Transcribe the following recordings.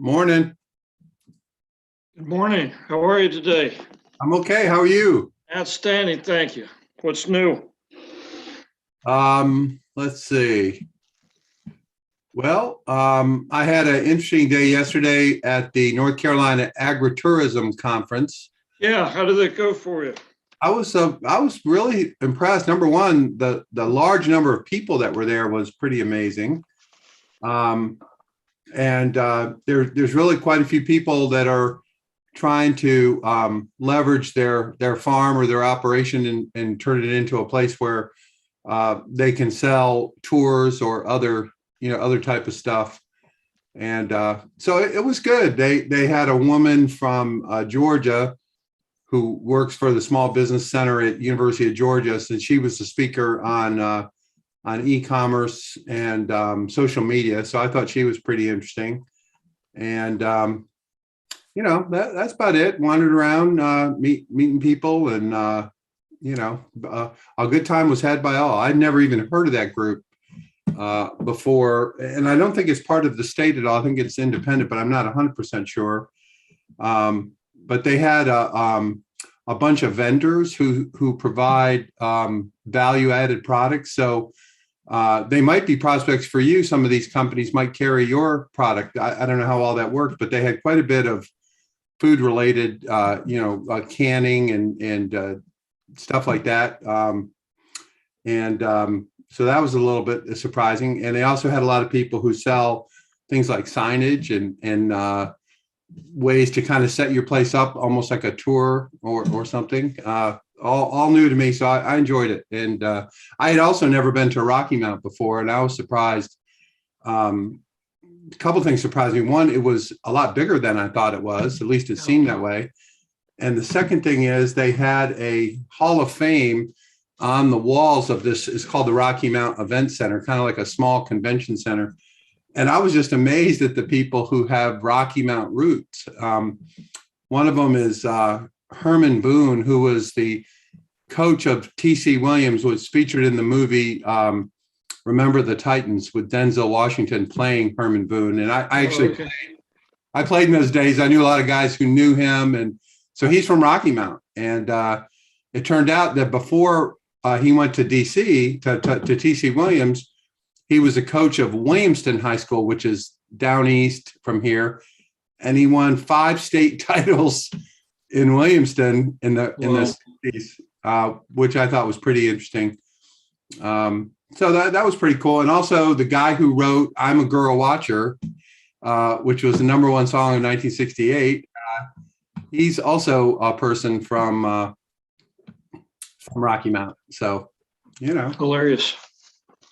Morning. Good morning. How are you today? I'm okay. How are you? Outstanding, thank you. What's new? Let's see. Well, I had an interesting day yesterday at the North Carolina Agritourism Conference. Yeah, how did it go for you? I was really impressed. Number one, the large number of people that were there was pretty amazing. Um, and there's really quite a few people that are trying to leverage their farm or their operation and turn it into a place where they can sell tours or other type of stuff. And so it was good. They had a woman from Georgia who works for the Small Business Center at University of Georgia, and she was the speaker on e-commerce and social media. So I thought she was pretty interesting. And that's about it. Wandered around, meeting people, and a good time was had by all. I'd never even heard of that group before, and I don't think it's part of the state at all. I think it's independent, but I'm not 100% sure. But they had a bunch of vendors who provide value-added products. So they might be prospects for you. Some of these companies might carry your product. I don't know how all that works, but they had quite a bit of food-related, canning and stuff like that. So that was a little bit surprising. And they also had a lot of people who sell things like signage and ways to kind of set your place up, almost like a tour or something. All new to me, so I enjoyed it. And I had also never been to Rocky Mount before, and I was surprised. A couple of things surprised me. One, it was a lot bigger than I thought it was. At least it seemed that way. And the second thing is they had a Hall of Fame on the walls of this. It's called the Rocky Mount Event Center, kind of like a small convention center. And I was just amazed at the people who have Rocky Mount roots. One of them is Herman Boone, who was the coach of T.C. Williams, was featured in the movie Remember the Titans with Denzel Washington playing Herman Boone. And I actually played in those days. I knew a lot of guys who knew him. And so he's from Rocky Mount. And it turned out that before he went to D.C., to T.C. Williams, he was a coach of Williamston High School, which is down east from here. And he won 5 state titles in Williamston in the 60s, which I thought was pretty interesting. So that was pretty cool. And also the guy who wrote "I'm a Girl Watcher," which was the #1 song in 1968, he's also a person from Rocky Mount. So, Hilarious.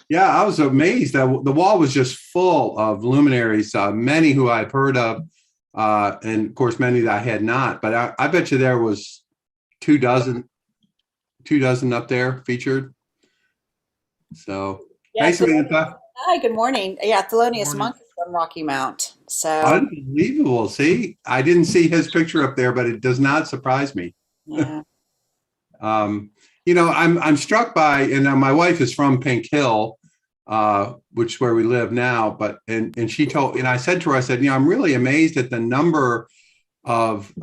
Yeah, I was amazed that the wall was just full of luminaries, many who I've heard of, and of course many that I had not. But I bet you there was 24 up there featured. So, Yeah, hey, Samantha. Hi, good morning. Yeah, Thelonious Morning. Monk is from Rocky Mount. So, Unbelievable. See, I didn't see his picture up there, but it does not surprise me. yeah. I'm struck by, and my wife is from Pink Hill, which is where we live now. But she told, and I said to her, I said, I'm really amazed at the number of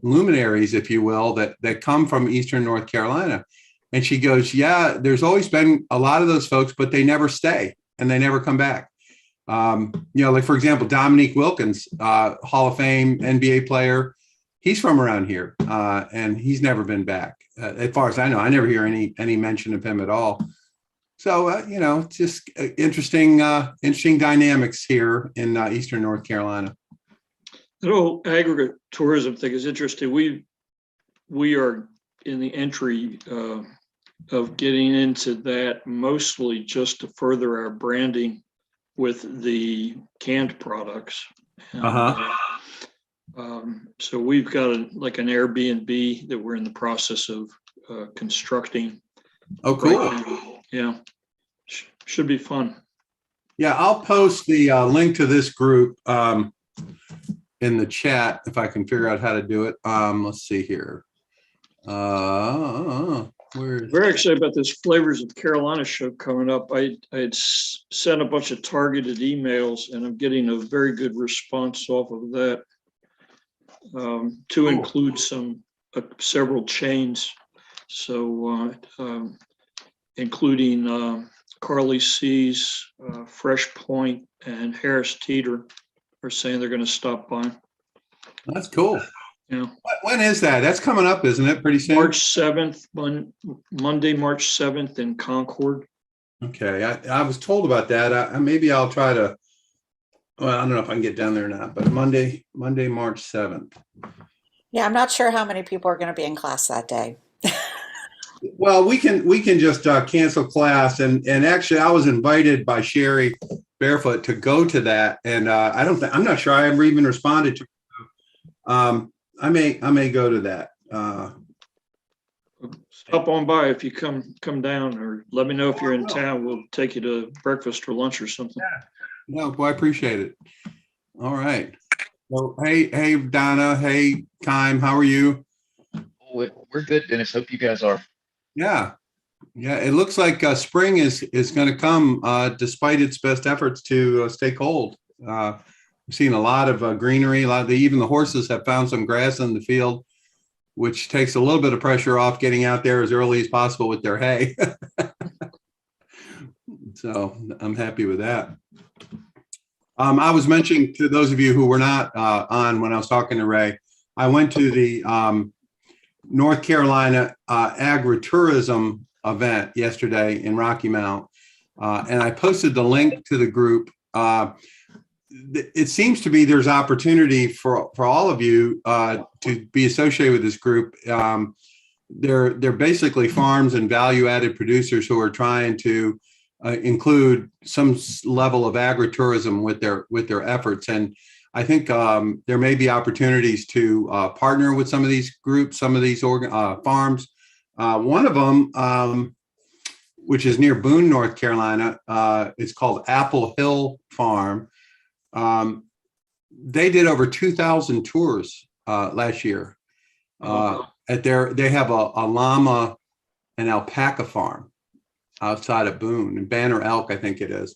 luminaries, if you will, that come from Eastern North Carolina. And she goes, yeah, there's always been a lot of those folks, but they never stay and they never come back. Like, for example, Dominique Wilkins, Hall of Fame NBA player, he's from around here, and he's never been back. As far as I know, I never hear any mention of him at all. So, just interesting dynamics here in Eastern North Carolina. The whole aggregate tourism thing is interesting. We are in the entry of getting into that mostly just to further our branding with the canned products. So we've got an Airbnb that we're in the process of constructing. Oh, cool. Right now. Yeah, should be fun. Yeah, I'll post the link to this group in the chat if I can figure out how to do it. Let's see here. Where is Very excited about this Flavors of Carolina show coming up. I had sent a bunch of targeted emails and I'm getting a very good response off of that. To include several chains. So including Carly C's, Fresh Point, and Harris Teeter are saying they're going to stop by. That's cool. Yeah. When is that? That's coming up, isn't it? Pretty soon. March 7th, Monday, March 7th in Concord. Okay, I was told about that. Maybe I'll try to. Well, I don't know if I can get down there or not, but Monday, March 7th. Yeah, I'm not sure how many people are going to be in class that day. Well, we can just cancel class, and actually, I was invited by Sherry Barefoot to go to that, and I'm not sure I ever even responded to. I may go to that. Stop on by if you come down, or let me know if you're in town. We'll take you to breakfast or lunch or something. No, boy, I appreciate it. All right. Well, hey, Donna. Hey, Kime. How are you? We're good, Dennis. Hope you guys are. Yeah. It looks like spring is going to come despite its best efforts to stay cold. We've seen a lot of greenery. Even the horses have found some grass in the field, which takes a little bit of pressure off getting out there as early as possible with their hay. So I'm happy with that. I was mentioning to those of you who were not on when I was talking to Ray, I went to the North Carolina agritourism event yesterday in Rocky Mount, and I posted the link to the group. It seems to be there's opportunity for all of you to be associated with this group. They're basically farms and value-added producers who are trying to include some level of agritourism with their efforts, and I think there may be opportunities to partner with some of these groups, some of these farms. One of them, which is near Boone, North Carolina, it's called Apple Hill Farm. They did over 2,000 tours last year. They have a llama and alpaca farm outside of Boone, and Banner Elk, I think it is.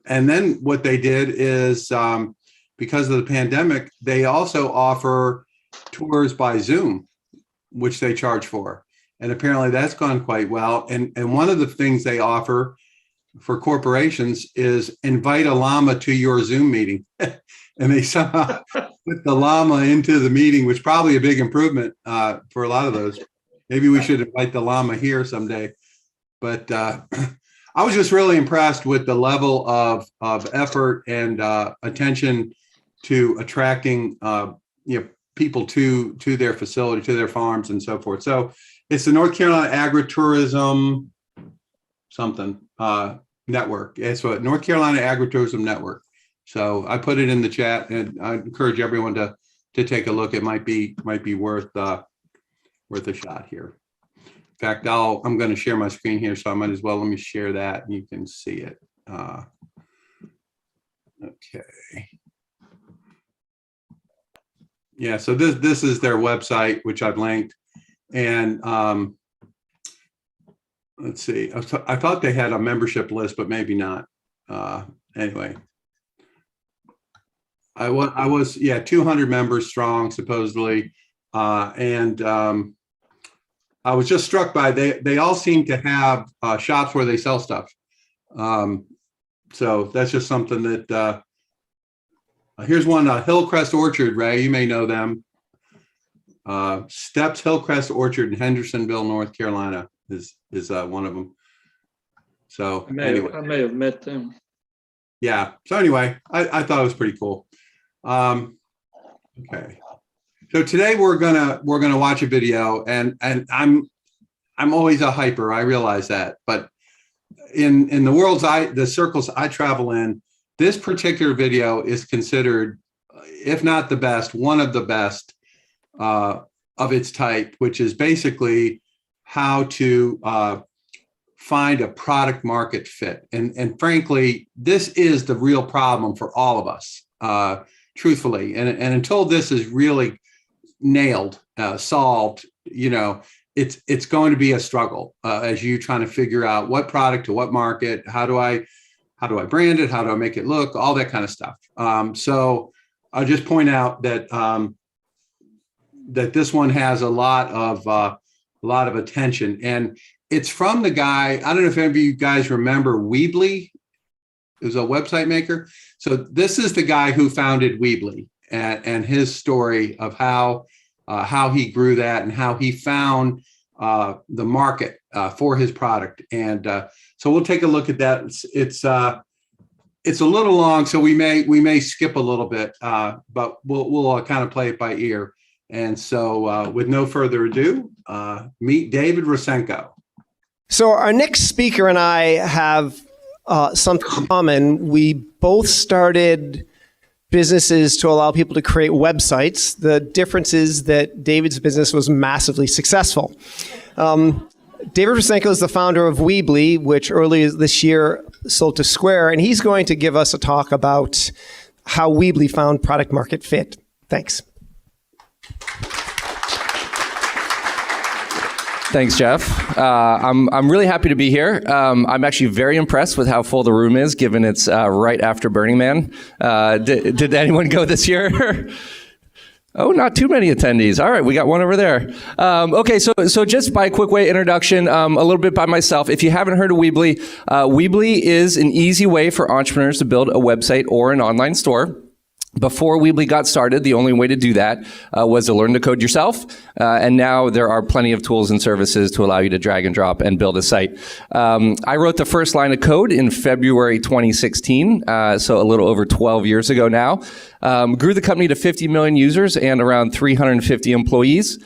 And then what they did is, because of the pandemic, they also offer tours by Zoom, which they charge for. And apparently that's gone quite well. And one of the things they offer for corporations is invite a llama to your Zoom meeting. And they somehow put the llama into the meeting, which is probably a big improvement for a lot of those. Maybe we should invite the llama here someday. But I was just really impressed with the level of effort and attention to attracting people to their facility, to their farms, and so forth. So it's the North Carolina Agritourism network. It's what North Carolina Agritourism Network. So I put it in the chat, and I encourage everyone to take a look. It might be worth a shot here. In fact, I'm going to share my screen here, so I might as well let me share that, and you can see it. Okay. Yeah, so this is their website, which I've linked, and let's see. I thought they had a membership list, but maybe not. Anyway, I was 200 members strong supposedly, and I was just struck by they all seem to have shops where they sell stuff. So that's just something that. Here's one, Hillcrest Orchard, Ray. You may know them. Steps Hillcrest Orchard in Hendersonville, North Carolina is one of them. So I may have met them. Yeah. So anyway, I thought it was pretty cool. Okay. So today we're gonna watch a video, and I'm always a hyper. I realize that, but in the circles I travel in, this particular video is considered, if not the best, one of the best of its type, which is basically how to find a product market fit. And frankly, this is the real problem for all of us, truthfully. And until this is really nailed, solved, it's going to be a struggle as you trying to figure out what product to what market. How do I brand it? How do I make it look? All that kind of stuff. So I'll just point out that that this one has a lot of attention, and it's from the guy. I don't know if any of you guys remember Weebly. It was a website maker. So this is the guy who founded Weebly, and his story of how he grew that and how he found the market for his product. And so we'll take a look at that. It's a little long, so we may skip a little bit, but we'll kind of play it by ear. And so with no further ado, meet David Rosenko. So our next speaker and I have something common. We both started businesses to allow people to create websites. The difference is that David's business was massively successful. David Rosenko is the founder of Weebly, which earlier this year sold to Square, and he's going to give us a talk about how Weebly found product market fit. Thanks. Thanks, Jeff. I'm really happy to be here. I'm actually very impressed with how full the room is, given it's right after Burning Man. Did anyone go this year? Oh, not too many attendees. All right, we got one over there. Okay, so just by a quick way introduction, a little bit by myself. If you haven't heard of Weebly, Weebly is an easy way for entrepreneurs to build a website or an online store. Before Weebly got started, the only way to do that was to learn to code yourself. And now there are plenty of tools and services to allow you to drag and drop and build a site. I wrote the first line of code in February 2016, so a little over 12 years ago now. Grew the company to 50 million users and around 350 employees.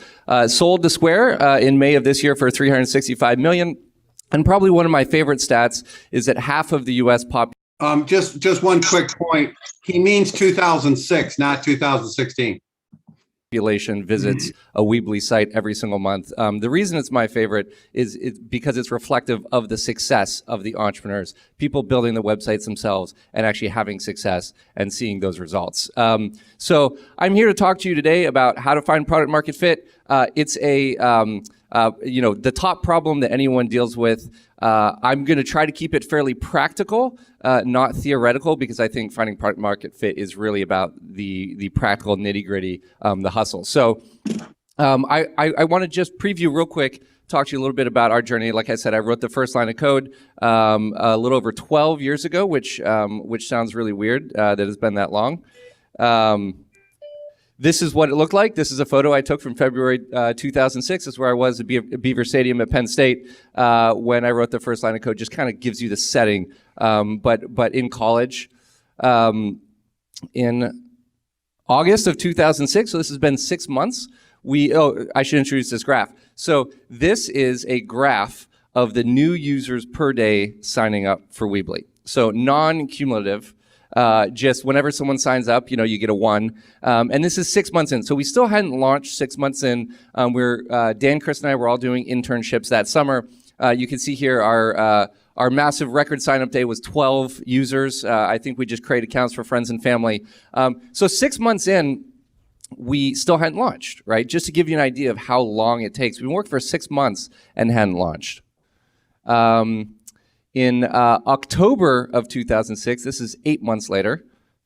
Sold to Square in May of this year for 365 million. And probably one of my favorite stats is that half of the US population. Just one quick point. He means 2006, not 2016. Population visits a Weebly site every single month. The reason it's my favorite is because it's reflective of the success of the entrepreneurs, people building the websites themselves and actually having success and seeing those results. So I'm here to talk to you today about how to find product market fit. It's the top problem that anyone deals with. I'm going to try to keep it fairly practical, not theoretical, because I think finding product market fit is really about the practical nitty gritty, the hustle. So I want to just preview real quick, talk to you a little bit about our journey. Like I said, I wrote the first line of code a little over 12 years ago, which sounds really weird that it's been that long. This is what it looked like. This is a photo I took from February 2006. This is where I was at Beaver Stadium at Penn State when I wrote the first line of code. Just kind of gives you the setting, but in college. In August of 2006, so this has been 6 months, I should introduce this graph. So this is a graph of the new users per day signing up for Weebly. So non-cumulative. Just whenever someone signs up, you get a 1. And this is 6 months in. So we still hadn't launched 6 months in. Dan, Chris, and I were all doing internships that summer. You can see here our massive record sign-up day was 12 users. I think we just created accounts for friends and family. So 6 months in, we still hadn't launched, right? Just to give you an idea of how long it takes. We worked for 6 months and hadn't launched. In October of 2006, this is 8 months later,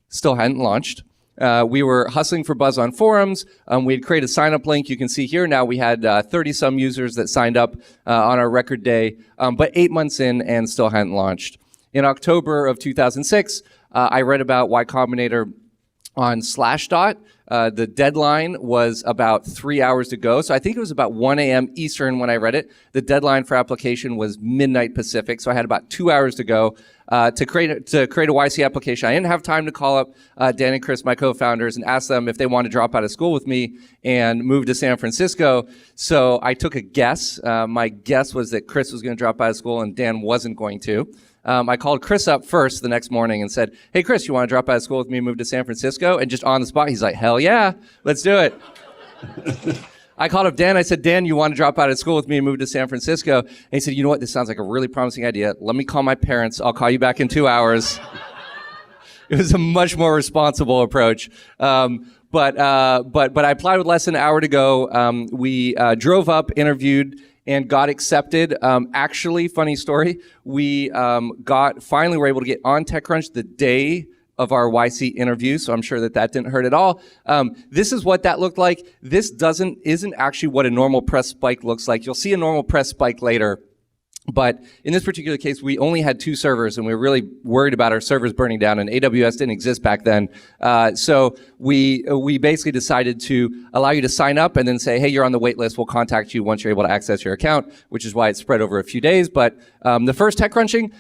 still hadn't launched. We were hustling for buzz on forums. We had created a sign-up link. You can see here now we had 30-some users that signed up on our record day, but 8 months in and still hadn't launched. In October of 2006, I read about Y Combinator on Slashdot. The deadline was about 3 hours to go. So I think it was about 1 a.m. Eastern when I read it. The deadline for application was midnight Pacific. So I had about 2 hours to go to create a YC application. I didn't have time to call up Dan and Chris, my co-founders, and ask them if they wanted to drop out of school with me and move to San Francisco. So I took a guess. My guess was that Chris was going to drop out of school and Dan wasn't going to. I called Chris up first the next morning and said, "Hey, Chris, you want to drop out of school with me and move to San Francisco?" And just on the spot, he's like, "Hell yeah, let's do it." I called up Dan. I said, "Dan, you want to drop out of school with me and move to San Francisco?" And he said, "You know what? This sounds like a really promising idea. Let me call my parents. I'll call you back in 2 hours." It was a much more responsible approach. but I applied with less than an hour to go. We drove up, interviewed, and got accepted. Actually, funny story, we finally were able to get on TechCrunch the day of our YC interview, so I'm sure that didn't hurt at all. This is what that looked like. This isn't actually what a normal press spike looks like. You'll see a normal press spike later. But in this particular case, we only had 2 servers, and we were really worried about our servers burning down, and AWS didn't exist back then. So we basically decided to allow you to sign up and then say, hey, you're on the wait list. We'll contact you once you're able to access your account, which is why it's spread over a few days. But the first TechCrunching,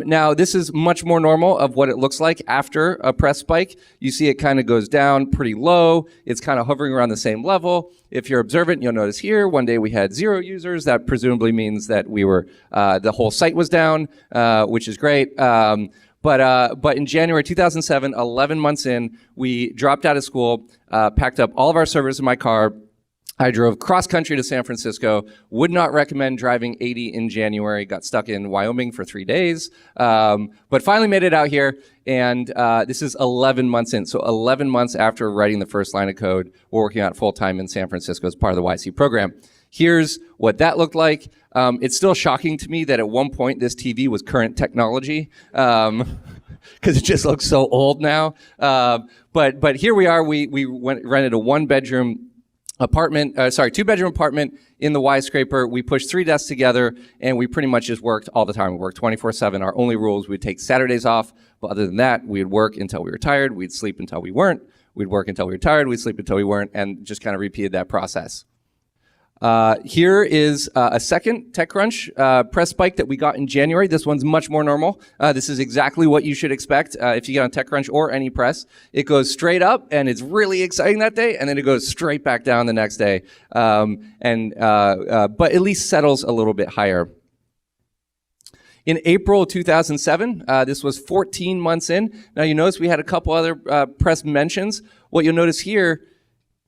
now this is much more normal of what it looks like after a press spike. You see it kind of goes down pretty low. It's kind of hovering around the same level. If you're observant, you'll notice here, one day we had 0 users. That presumably means that we were, the whole site was down, which is great. But in January 2007, 11 months in, we dropped out of school, packed up all of our servers in my car. I drove cross country to San Francisco. Would not recommend driving 80 in January. Got stuck in Wyoming for 3 days, but finally made it out here. And this is 11 months in. So 11 months after writing the first line of code, we're working on it full time in San Francisco as part of the YC program. Here's what that looked like. It's still shocking to me that at one point this TV was current technology, because it just looks so old now. But here we are. We rented a 1-bedroom apartment, 2-bedroom apartment in the Y Scraper. We pushed 3 desks together, and we pretty much just worked all the time. We worked 24/7. Our only rules: we'd take Saturdays off, but other than that, we'd work until we were tired. We'd sleep until we weren't. We'd work until we were tired. We'd sleep until we weren't, and just kind of repeated that process. Here is a second TechCrunch press spike that we got in January. This one's much more normal. This is exactly what you should expect if you get on TechCrunch or any press. It goes straight up, and it's really exciting that day, and then it goes straight back down the next day, but at least settles a little bit higher. In April 2007, this was 14 months in. Now you notice we had a couple other press mentions. What you'll notice here,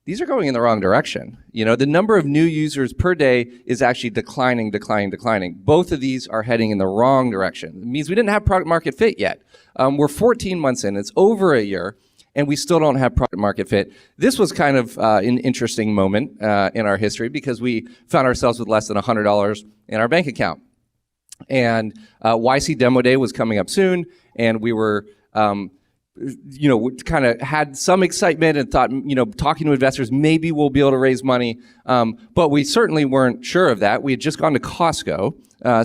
these are going in the wrong direction. You know, the number of new users per day is actually declining. Both of these are heading in the wrong direction. It means we didn't have product market fit yet. We're 14 months in, it's over a year, and we still don't have product market fit. This was kind of an interesting moment in our history because we found ourselves with less than $100 in our bank account. And YC Demo Day was coming up soon, and we were kind of had some excitement and thought, talking to investors, maybe we'll be able to raise money. But we certainly weren't sure of that. We had just gone to Costco,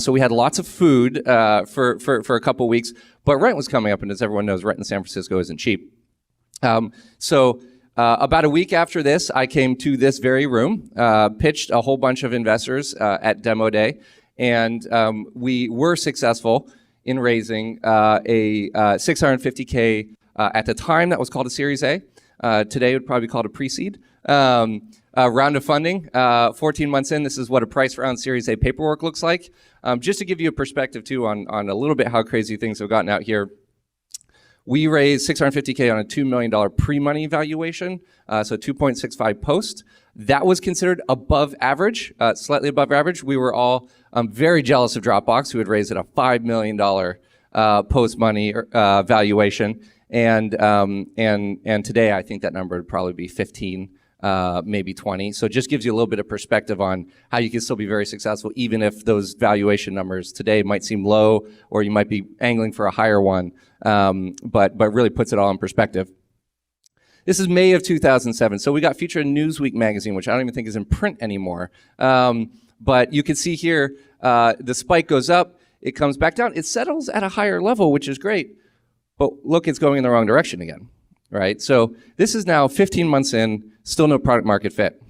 so we had lots of food for a couple weeks, but rent was coming up, and as everyone knows, rent in San Francisco isn't cheap. So about a week after this, I came to this very room, pitched a whole bunch of investors at Demo Day, and we were successful in raising a $650K. At the time, that was called a Series A. Today, it would probably be called a pre-seed. Round of funding, 14 months in, this is what a price round Series A paperwork looks like. Just to give you a perspective, too, on a little bit how crazy things have gotten out here. We raised $650K on a $2 million pre-money valuation, so 2.65 post. That was considered above average, slightly above average. We were all very jealous of Dropbox, who had raised at a $5 million post-money valuation. And today, I think that number would probably be 15, maybe 20. So it just gives you a little bit of perspective on how you can still be very successful, even if those valuation numbers today might seem low, or you might be angling for a higher one, but really puts it all in perspective. This is May of 2007. So we got featured in Newsweek magazine, which I don't even think is in print anymore. But you can see here, the spike goes up, it comes back down, it settles at a higher level, which is great. But look, it's going in the wrong direction again, right? So this is now 15 months in, still no product market fit.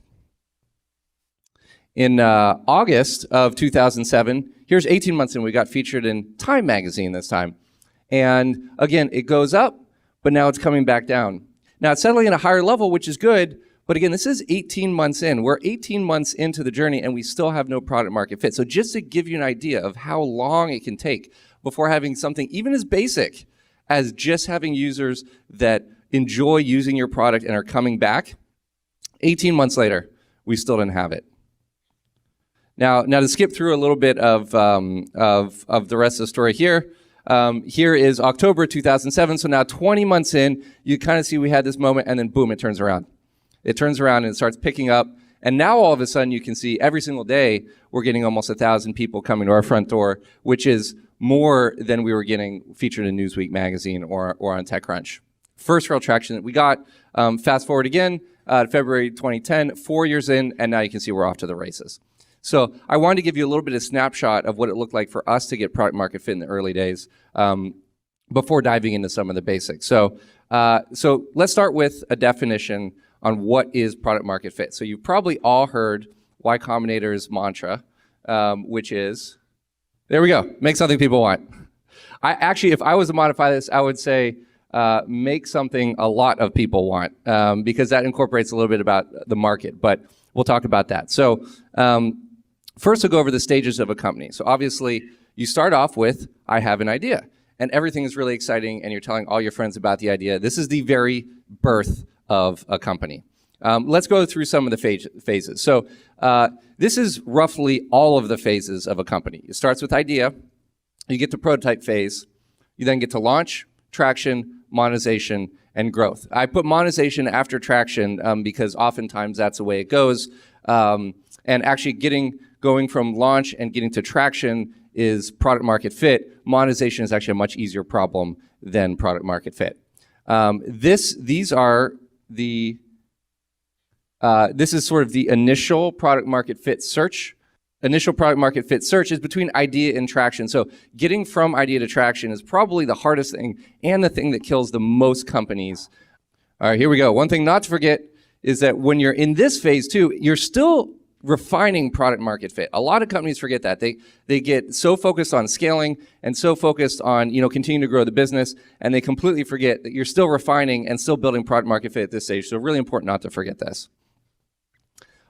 In August of 2007, here's 18 months in, we got featured in Time magazine this time. And again, it goes up, but now it's coming back down. Now it's settling at a higher level, which is good, but again, this is 18 months in. We're 18 months into the journey, and we still have no product market fit. So just to give you an idea of how long it can take before having something even as basic as just having users that enjoy using your product and are coming back, 18 months later, we still didn't have it. Now to skip through a little bit of the rest of the story here, here is October 2007. So now 20 months in, you kind of see we had this moment, and then boom, it turns around. It turns around and it starts picking up. And now all of a sudden you can see every single day we're getting almost 1,000 people coming to our front door, which is more than we were getting featured in Newsweek magazine or on TechCrunch. First real traction that we got. Fast forward again, February 2010, 4 years in, and now you can see we're off to the races. So I wanted to give you a little bit of snapshot of what it looked like for us to get product market fit in the early days before diving into some of the basics. So let's start with a definition on what is product market fit. So you've probably all heard Y Combinator's mantra, which is, there we go, make something people want. Actually, if I was to modify this, I would say make something a lot of people want, because that incorporates a little bit about the market, but we'll talk about that. So first we'll go over the stages of a company. So obviously you start off with, I have an idea, and everything is really exciting and you're telling all your friends about the idea. This is the very birth of a company. Let's go through some of the phases. So this is roughly all of the phases of a company. It starts with idea, you get to prototype phase, you then get to launch, traction, monetization, and growth. I put monetization after traction because oftentimes that's the way it goes. And actually going from launch and getting to traction is product market fit. Monetization is actually a much easier problem than product market fit. This is sort of the initial product market fit search. Initial product market fit search is between idea and traction. So getting from idea to traction is probably the hardest thing and the thing that kills the most companies. All right, here we go. One thing not to forget is that when you're in this phase too, you're still refining product market fit. A lot of companies forget that. They get so focused on scaling and so focused on continuing to grow the business, and they completely forget that you're still refining and still building product market fit at this stage. So really important not to forget this.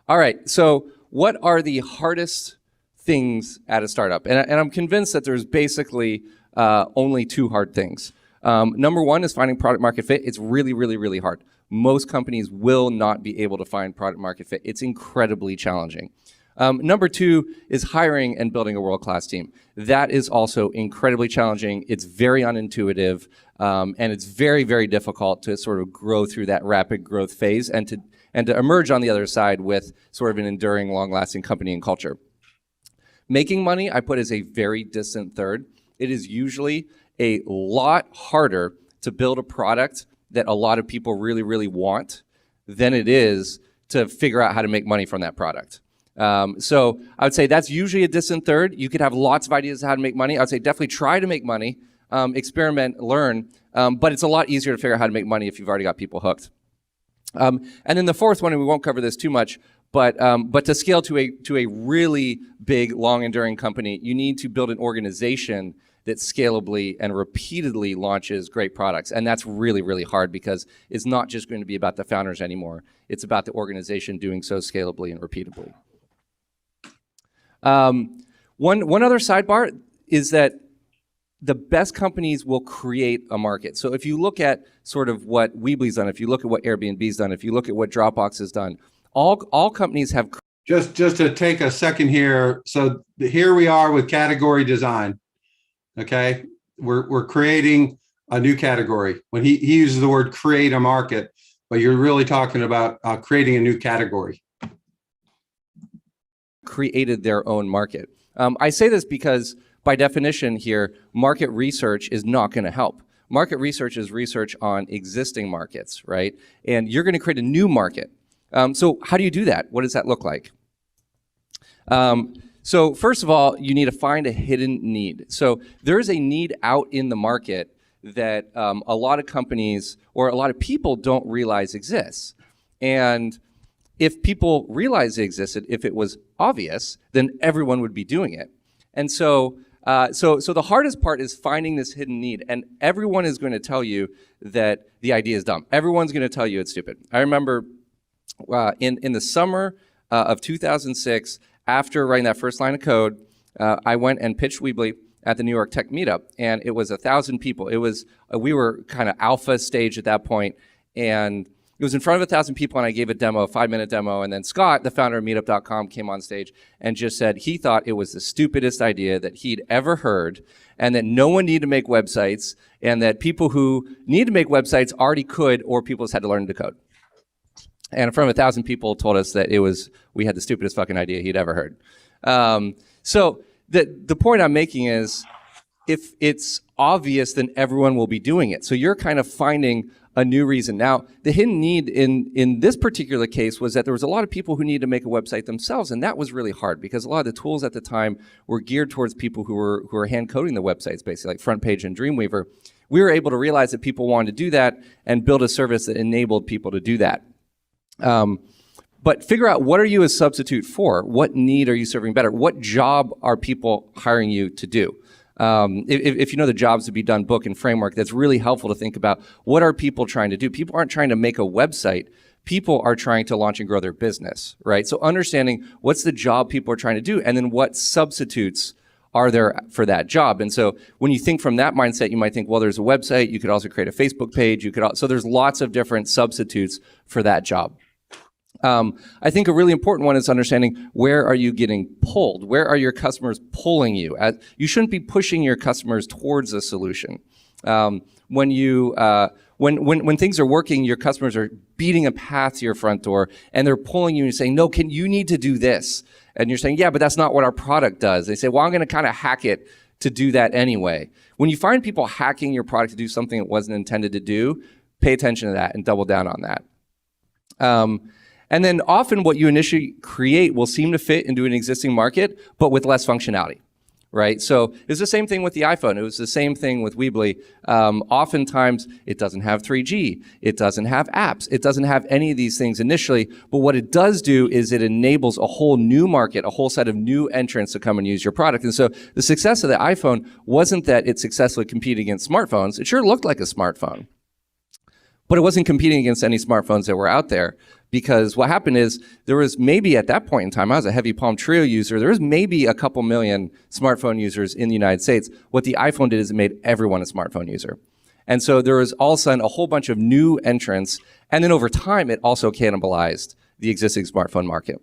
All right, so what are the hardest things at a startup? And I'm convinced that there's basically only two hard things. Number one is finding product market fit. It's really, really, really hard. Most companies will not be able to find product market fit. It's incredibly challenging. Number two is hiring and building a world-class team. That is also incredibly challenging. It's very unintuitive, and it's very, very difficult to sort of grow through that rapid growth phase and to emerge on the other side with sort of an enduring, long-lasting company and culture. Making money, I put as a very distant third. It is usually a lot harder to build a product that a lot of people really, really want than it is to figure out how to make money from that product. So I would say that's usually a distant third. You could have lots of ideas on how to make money. I would say definitely try to make money, experiment, learn, but it's a lot easier to figure out how to make money if you've already got people hooked. And then the fourth one, and we won't cover this too much, but to scale to a really big, long enduring company, you need to build an organization that scalably and repeatedly launches great products. And that's really, really hard because it's not just going to be about the founders anymore. It's about the organization doing so scalably and repeatably. One other sidebar is that the best companies will create a market. So if you look at sort of what Weebly's done, if you look at what Airbnb's done, if you look at what Dropbox has done, all companies have. Just to take a second here. So here we are with category design. Okay, we're creating a new category. When he uses the word create a market, but you're really talking about creating a new category. Created their own market. I say this because by definition here, market research is not going to help. Market research is research on existing markets, right? And you're going to create a new market. So how do you do that? What does that look like? So first of all, you need to find a hidden need. So there is a need out in the market that a lot of companies or a lot of people don't realize exists. And if people realized it existed, if it was obvious, then everyone would be doing it. And so the hardest part is finding this hidden need. And everyone is going to tell you that the idea is dumb. Everyone's going to tell you it's stupid. I remember in the summer of 2006, after writing that first line of code, I went and pitched Weebly at the New York Tech Meetup, and it was 1,000 people. We were kind of alpha stage at that point, and It was in front of 1,000 people, and I gave a demo, a 5-minute demo, and then Scott, the founder of Meetup.com, came on stage and just said he thought it was the stupidest idea that he'd ever heard, and that no one needed to make websites, and that people who need to make websites already could, or people just had to learn to code. And in front of 1,000 people told us that we had the stupidest fucking idea he'd ever heard. So the point I'm making is, if it's obvious, then everyone will be doing it. So you're kind of finding a new reason. Now, the hidden need in this particular case was that there was a lot of people who needed to make a website themselves, and that was really hard because a lot of the tools at the time were geared towards people who were hand coding the websites, basically like FrontPage and Dreamweaver. We were able to realize that people wanted to do that and build a service that enabled people to do that. But figure out, what are you a substitute for? What need are you serving better? What job are people hiring you to do? If you know the Jobs to Be Done book and framework, that's really helpful to think about, what are people trying to do? People aren't trying to make a website. People are trying to launch and grow their business, right? So understanding what's the job people are trying to do, and then what substitutes are there for that job. And so when you think from that mindset, you might think, well, there's a website. You could also create a Facebook page. So there's lots of different substitutes for that job. I think a really important one is understanding, where are you getting pulled? Where are your customers pulling you? You shouldn't be pushing your customers towards a solution. When things are working, your customers are beating a path to your front door, and they're pulling you and saying, no, you need to do this. And you're saying, yeah, but that's not what our product does. They say, well, I'm going to kind of hack it to do that anyway. When you find people hacking your product to do something it wasn't intended to do, pay attention to that and double down on that. And then often what you initially create will seem to fit into an existing market, but with less functionality, right? So it's the same thing with the iPhone. It was the same thing with Weebly. Oftentimes it doesn't have 3G. It doesn't have apps. It doesn't have any of these things initially. But what it does do is it enables a whole new market, a whole set of new entrants to come and use your product. And so the success of the iPhone wasn't that it successfully competed against smartphones. It sure looked like a smartphone, but it wasn't competing against any smartphones that were out there. Because what happened is, there was maybe at that point in time, I was a Heavy Palm Trio user, there was maybe a couple million smartphone users in the United States. What the iPhone did is it made everyone a smartphone user. And so there was all of a sudden a whole bunch of new entrants, and then over time it also cannibalized the existing smartphone market.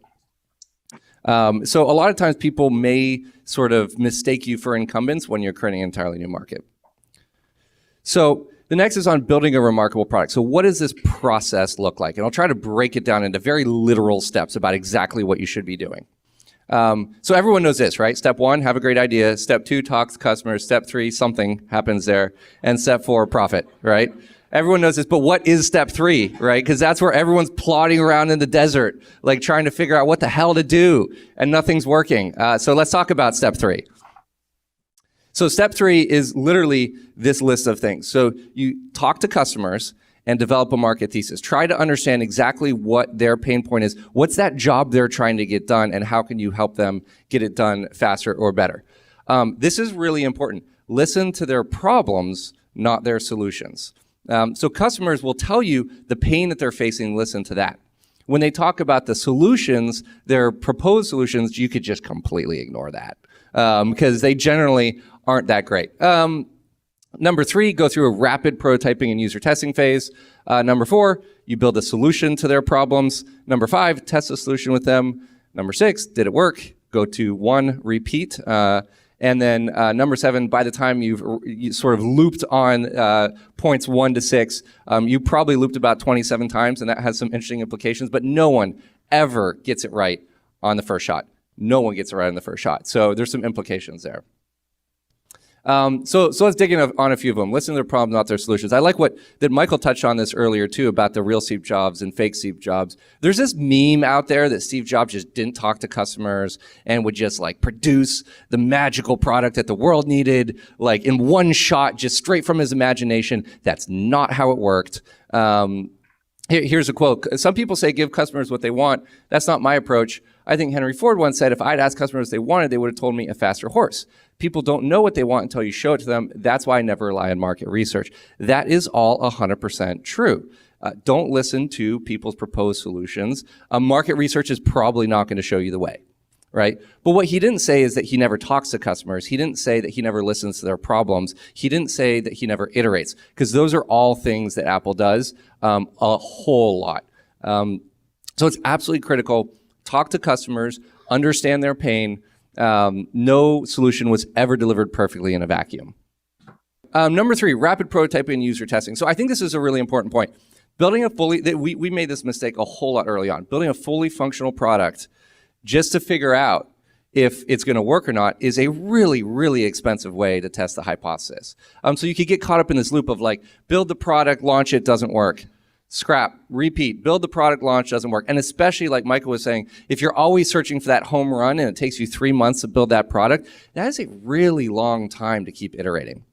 So a lot of times people may sort of mistake you for incumbents when you're creating an entirely new market. So the next is on building a remarkable product. So what does this process look like? And I'll try to break it down into very literal steps about exactly what you should be doing. So everyone knows this, right? Step 1, have a great idea. Step 2, talk to customers. Step 3, something happens there. And step 4, profit, right? Everyone knows this, but what is step 3, right? Because that's where everyone's plodding around in the desert, like trying to figure out what the hell to do, and nothing's working. So let's talk about step 3. So step 3 is literally this list of things. So you talk to customers and develop a market thesis. Try to understand exactly what their pain point is. What's that job they're trying to get done, and how can you help them get it done faster or better? This is really important. Listen to their problems, not their solutions. So customers will tell you the pain that they're facing. Listen to that. When they talk about the solutions, their proposed solutions, you could just completely ignore that, because they generally aren't that great. Number 3, go through a rapid prototyping and user testing phase. Number 4, you build a solution to their problems. Number 5, test the solution with them. Number 6, did it work? Go to 1, repeat. And then number 7, by the time you sort of looped on points 1 to 6, you probably looped about 27 times, and that has some interesting implications, but no one ever gets it right on the first shot. No one gets it right on the first shot. So there's some implications there. So let's dig in on a few of them. Listen to their problems, not their solutions. I like that Michael touched on this earlier too, about the real Steve Jobs and fake Steve Jobs. There's this meme out there that Steve Jobs just didn't talk to customers and would just like produce the magical product that the world needed, like in one shot, just straight from his imagination. That's not how it worked. Here's a quote. Some people say give customers what they want. That's not my approach. I think Henry Ford once said, if I'd asked customers what they wanted, they would have told me a faster horse. People don't know what they want until you show it to them. That's why I never rely on market research. That is all 100% true. Don't listen to people's proposed solutions. Market research is probably not going to show you the way, right? But what he didn't say is that he never talks to customers. He didn't say that he never listens to their problems. He didn't say that he never iterates, because those are all things that Apple does a whole lot. So it's absolutely critical. Talk to customers, understand their pain. No solution was ever delivered perfectly in a vacuum. Number 3, rapid prototyping and user testing. So I think this is a really important point. Building a we made this mistake a whole lot early on. Building a fully functional product just to figure out if it's going to work or not is a really, really expensive way to test the hypothesis. So you could get caught up in this loop of like, build the product, launch it, doesn't work. Scrap, repeat, build the product, launch, doesn't work. And especially like Michael was saying, if you're always searching for that home run and it takes you 3 months to build that product, that is a really long time to keep iterating.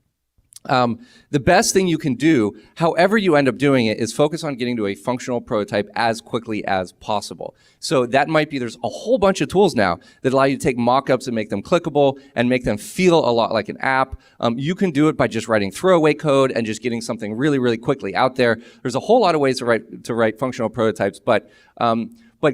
The best thing you can do, however you end up doing it, is focus on getting to a functional prototype as quickly as possible. So that might be, there's a whole bunch of tools now that allow you to take mock-ups and make them clickable and make them feel a lot like an app. You can do it by just writing throwaway code and just getting something really, really quickly out there. There's a whole lot of ways to write functional prototypes, but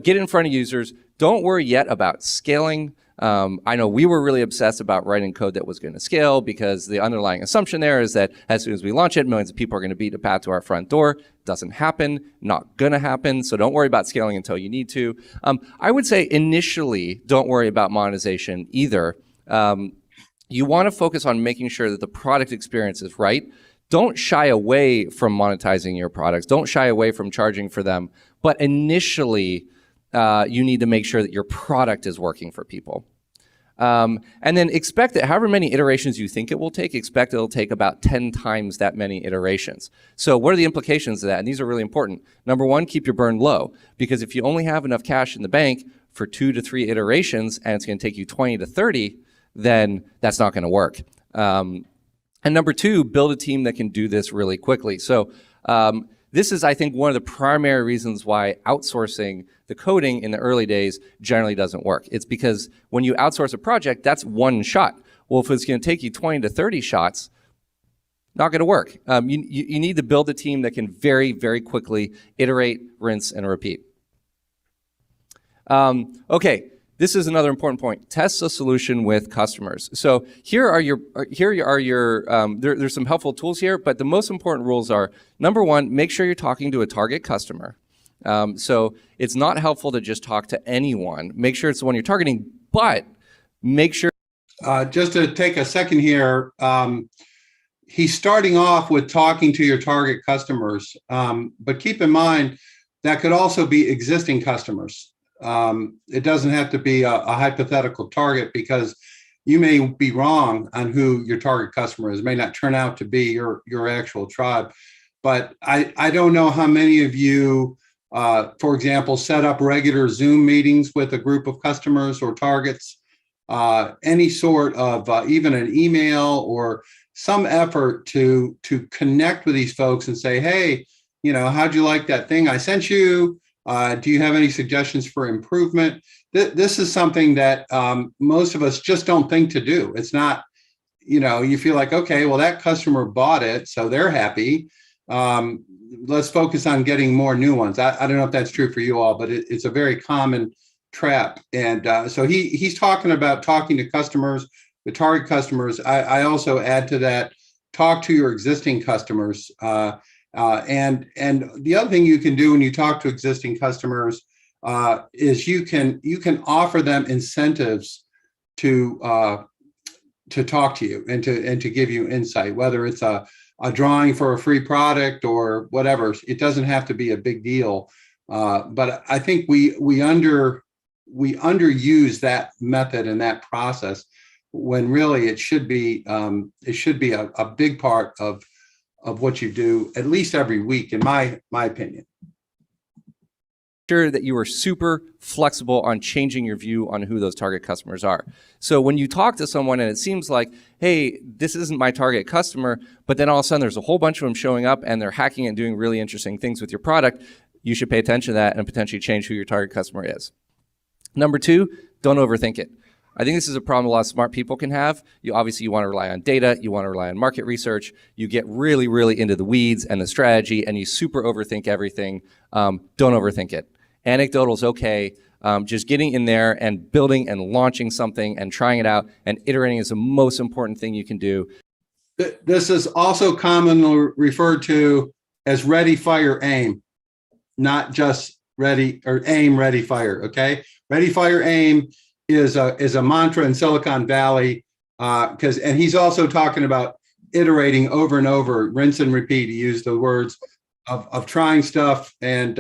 get in front of users. Don't worry yet about scaling. I know we were really obsessed about writing code that was going to scale, because the underlying assumption there is that as soon as we launch it, millions of people are going to beat a path to our front door. Doesn't happen, not going to happen. So don't worry about scaling until you need to. I would say initially, don't worry about monetization either. You want to focus on making sure that the product experience is right. Don't shy away from monetizing your products. Don't shy away from charging for them. But initially, you need to make sure that your product is working for people. And then expect that however many iterations you think it will take, expect it'll take about 10 times that many iterations. So what are the implications of that? And these are really important. Number 1, keep your burn low, because if you only have enough cash in the bank for 2 to 3 iterations and it's going to take you 20 to 30, then that's not going to work. And number 2, build a team that can do this really quickly. So this is, I think, one of the primary reasons why outsourcing the coding in the early days generally doesn't work. It's because when you outsource a project, that's one shot. Well, if it's going to take you 20 to 30 shots, not going to work. You need to build a team that can very, very quickly iterate, rinse, and repeat. Okay. This is another important point. Test a solution with customers. So there's some helpful tools here, but the most important rules are, number 1, make sure you're talking to a target customer. So it's not helpful to just talk to anyone. Make sure it's the one you're targeting, but make sure. Just to take a second here, he's starting off with talking to your target customers, but keep in mind that could also be existing customers. It doesn't have to be a hypothetical target, because you may be wrong on who your target customer is. It may not turn out to be your actual tribe. But I don't know how many of you, for example, set up regular Zoom meetings with a group of customers or targets, any sort of even an email or some effort to connect with these folks and say, hey, how'd you like that thing I sent you? Do you have any suggestions for improvement? This is something that most of us just don't think to do. It's not, you feel like, okay, well, that customer bought it, so they're happy. Let's focus on getting more new ones. I don't know if that's true for you all, but it's a very common trap. And so he's talking about talking to customers, the target customers. I also add to that, talk to your existing customers. And the other thing you can do when you talk to existing customers is you can offer them incentives to talk to you and to give you insight, whether it's a drawing for a free product or whatever. It doesn't have to be a big deal, but I think we underuse that method and that process when really it should be a big part of what you do at least every week, in my opinion. Sure that you are super flexible on changing your view on who those target customers are. So when you talk to someone and it seems like, hey, this isn't my target customer, but then all of a sudden there's a whole bunch of them showing up and they're hacking and doing really interesting things with your product, you should pay attention to that and potentially change who your target customer is. Number 2, don't overthink it. I think this is a problem a lot of smart people can have. You want to rely on data, you want to rely on market research, you get really, really into the weeds and the strategy, and you super overthink everything. Don't overthink it. Anecdotal is okay. Just getting in there and building and launching something and trying it out and iterating is the most important thing you can do. This is also commonly referred to as ready, fire, aim, not just ready or aim, ready, fire. Okay. Ready, fire, aim is a mantra in Silicon Valley. And he's also talking about iterating over and over, rinse and repeat. He used the words of trying stuff, and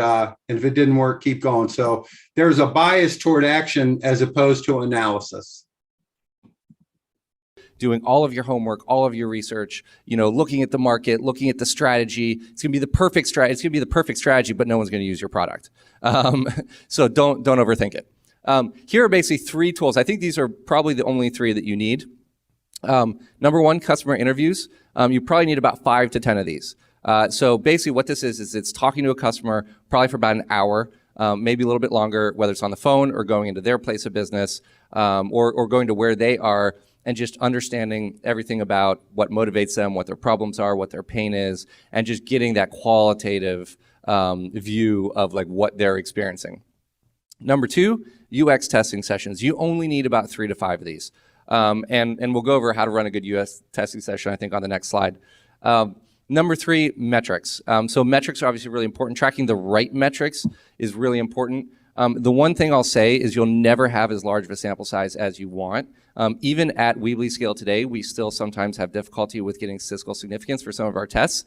if it didn't work, keep going. So there's a bias toward action as opposed to analysis. Doing all of your homework, all of your research, looking at the market, looking at the strategy. It's going to be the perfect strategy. It's going to be the perfect strategy, but no one's going to use your product. So don't overthink it. Here are basically 3 tools. I think these are probably the only 3 that you need. Number 1, customer interviews. You probably need about 5 to 10 of these. So basically what this is it's talking to a customer probably for about an hour, maybe a little bit longer, whether it's on the phone or going into their place of business, or going to where they are and just understanding everything about what motivates them, what their problems are, what their pain is, and just getting that qualitative view of like what they're experiencing. Number 2, UX testing sessions. You only need about 3 to 5 of these. And we'll go over how to run a good UX testing session, I think, on the next slide. Number 3, metrics. So metrics are obviously really important. Tracking the right metrics is really important. The one thing I'll say is you'll never have as large of a sample size as you want. Even at Weebly scale today, we still sometimes have difficulty with getting statistical significance for some of our tests.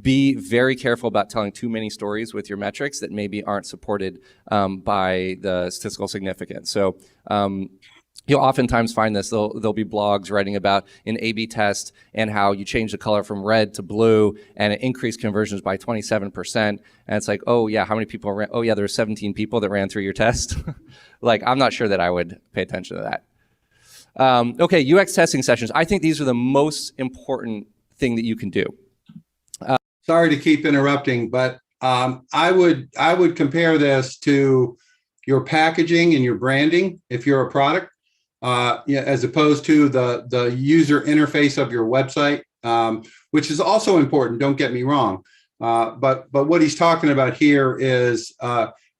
Be very careful about telling too many stories with your metrics that maybe aren't supported by the statistical significance. So you'll oftentimes find this. There'll be blogs writing about an A/B test and how you change the color from red to blue and it increased conversions by 27%. And it's like, oh yeah, how many people ran? Oh yeah, there were 17 people that ran through your test. Like, I'm not sure that I would pay attention to that. Okay, UX testing sessions. I think these are the most important thing that you can do. Sorry to keep interrupting, but I would compare this to your packaging and your branding if you're a product. As opposed to the user interface of your website, which is also important, don't get me wrong. But what he's talking about here is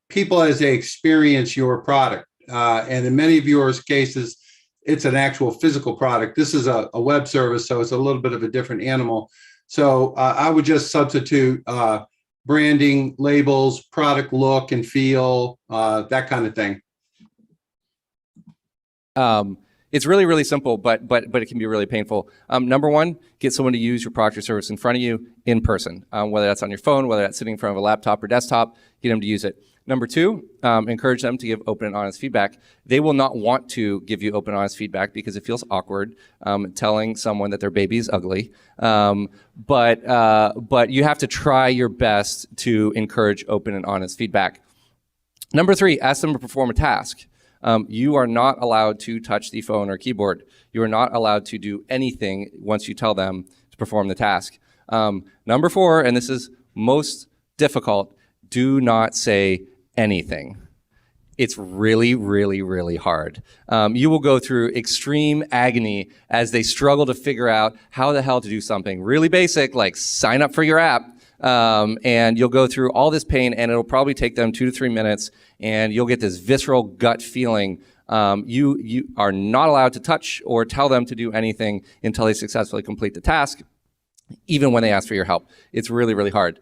people as they experience your product. And in many of yours cases, it's an actual physical product. This is a web service, so it's a little bit of a different animal. So I would just substitute branding, labels, product look and feel, that kind of thing. It's really, really simple, but it can be really painful. Number 1, get someone to use your product or service in front of you in person, whether that's on your phone, whether that's sitting in front of a laptop or desktop, get them to use it. Number 2, encourage them to give open and honest feedback. They will not want to give you open and honest feedback because it feels awkward telling someone that their baby is ugly. But you have to try your best to encourage open and honest feedback. Number 3, ask them to perform a task. You are not allowed to touch the phone or keyboard. You are not allowed to do anything once you tell them to perform the task. Number 4, and this is most difficult, do not say anything. It's really, really, really hard. You will go through extreme agony as they struggle to figure out how the hell to do something really basic, like sign up for your app. And you'll go through all this pain, and it'll probably take them 2 to 3 minutes, and you'll get this visceral gut feeling. You are not allowed to touch or tell them to do anything until they successfully complete the task, even when they ask for your help. It's really, really hard.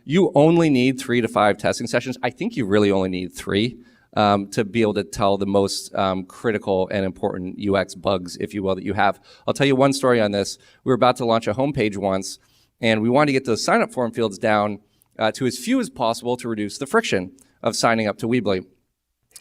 You only need 3 to 5 testing sessions. I think you really only need 3 to be able to tell the most critical and important UX bugs, if you will, that you have. I'll tell you one story on this. We were about to launch a homepage once, and we wanted to get those sign-up form fields down to as few as possible to reduce the friction of signing up to Weebly.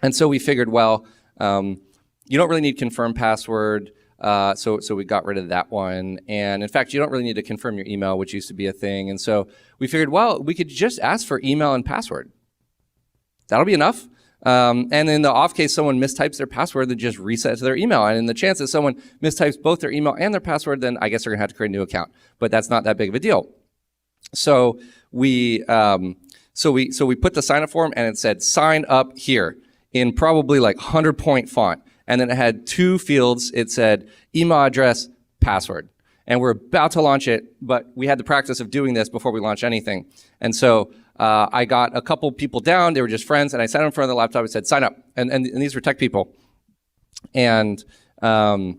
And so we figured, well, you don't really need confirm password, so we got rid of that one. And in fact, you don't really need to confirm your email, which used to be a thing. And so we figured, well, we could just ask for email and password. That'll be enough. And in the off case someone mistypes their password, then just reset to their email. And in the chance that someone mistypes both their email and their password, then I guess they're gonna have to create a new account. But that's not that big of a deal. So we put the sign up form, and it said sign up here in probably like 100-point font. And then it had 2 fields. It said email address, password. and we're about to launch it, but we had the practice of doing this before we launch anything. And so I got a couple people down, they were just friends, and I sat in front of the laptop and said, sign up. And these were tech people. And about